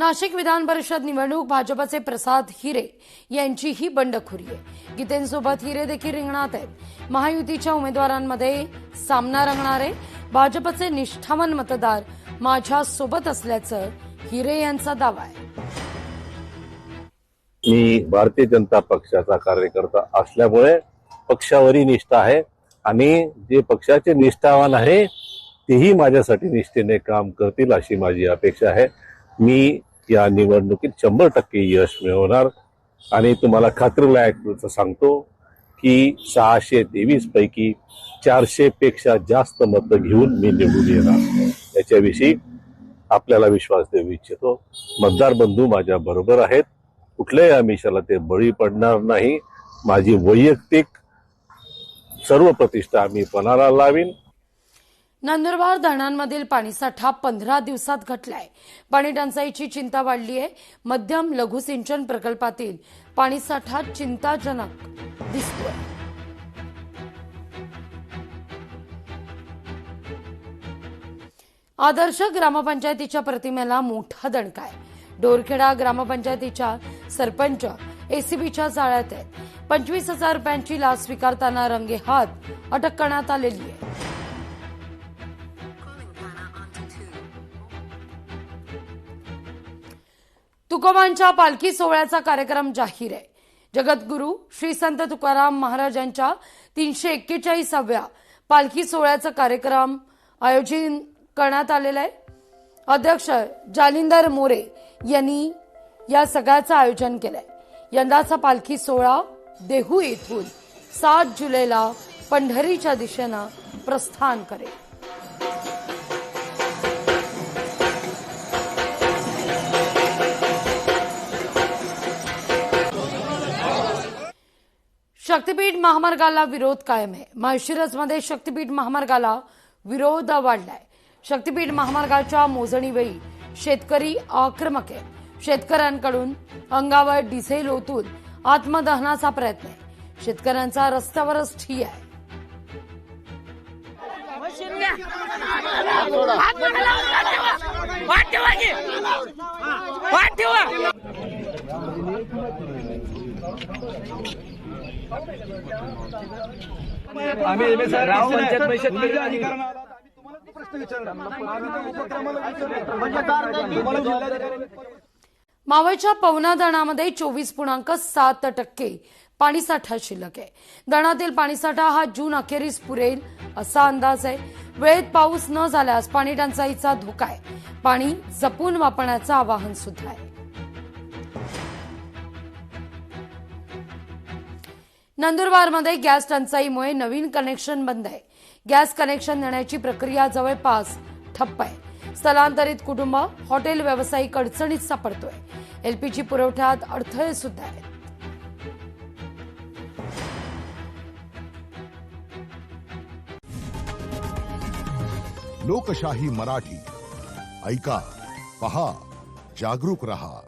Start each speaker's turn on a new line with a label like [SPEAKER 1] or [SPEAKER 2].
[SPEAKER 1] नाशिक विधान परिषद निवडणूक भाजपचे प्रसाद हिरे यांची ही बंडखोरी आहे। गीतेंसोबत हिरे देखील रिंगणात आहेत। महायुतीच्या उमेदवारांमध्ये सामना रंगणार आहे। भाजपचे निष्ठावान मतदार माझ्या सोबत असल्याचं हिरे यांचा दावा आहे।
[SPEAKER 2] मी भारतीय जनता पक्षाचा कार्यकर्ता असल्यामुळे पक्षावरही निष्ठा आहे आणि जे पक्षाचे निष्ठावान आहे तेही माझ्यासाठी निष्ठेने काम करतील अशी माझी अपेक्षा आहे। मी या निवडणुकीत 100% यश मिळवणार आणि तुम्हाला खात्रीलायक सांगतो की 623 पैकी 400 पेक्षा जास्त मतं घेऊन मी निवडून येणार। याच्याविषयी आपल्याला विश्वास देऊ इच्छितो। मतदार बंधू माझ्या बरोबर आहेत, कुठल्याही आमिषाला ते बळी पडणार नाही। माझी वैयक्तिक सर्व प्रतिष्ठा मी पणाला लावीन।
[SPEAKER 1] नंदुरबार धरणांमधील पाणीसाठा 15 दिवसात घटलाय। पाणी टंचाईची चिंता वाढली आहे। मध्यम लघु सिंचन प्रकल्पातील पाणीसाठा चिंताजनक दिसतोय। आदर्श ग्रामपंचायतीच्या प्रतिमेला मोठा दणका आहे। डोरखेडा ग्रामपंचायतीच्या सरपंच एसीबीच्या जाळ्यात आहेत। 25,000 रुपयांची लाच स्वीकारताना रंगेहात अटक करण्यात आलेली आहे। तुकोबांच्या पालखी सोहळ्याचा कार्यक्रम जाहीर आहे। जगद्गुरू श्री संत तुकाराम महाराजांच्या 341व्या पालखी सोहळ्याचा कार्यक्रम आयोजित करण्यात आलेला आहे। अध्यक्ष जालिंदर मोरे यांनी या सगळ्याचं आयोजन केलंय। यंदाचा पालखी सोहळा देहू येथून 7 जुलैला पंढरीच्या दिशेनं प्रस्थान करेल। शक्तीपीठ महामार्गाला विरोध कायम आहे। माळशिरसमध्ये शक्तीपीठ महामार्गाला विरोध वाढलाय। शक्तीपीठ महामार्गाच्या मोजणीवेळी शेतकरी आक्रमक आहे। शेतकऱ्यांकडून अंगावर डिझेल ओतून आत्मदहनाचा प्रयत्न आहे। शेतकऱ्यांचा रस्त्यावरच ठिय्या आहे। मावळच्या पवना धरणामध्ये 24.7% पाणीसाठा शिल्लक आहे। धरणातील पाणीसाठा हा जून अखेरीस पुरेल असा अंदाज आहे। वेळेत पाऊस न झाल्यास पाणी टंचाईचा धोका आहे। पाणी जपून वापरण्याचं आवाहन सुद्धा आहे। नंदुरबारमध्ये गॅस टंचाईमुळे नवीन कनेक्शन बंद आहे। गॅस कनेक्शन देण्याची प्रक्रिया जवळपास ठप्प आहे। स्थलांतरित कुटुंब हॉटेल व्यावसायिक अडचणीत सापडतोय। एलपीजी पुरवठ्यात अडथळे सुद्धा आहेत।
[SPEAKER 3] लोकशाही मराठी ऐका, पहा, जागरूक रहा।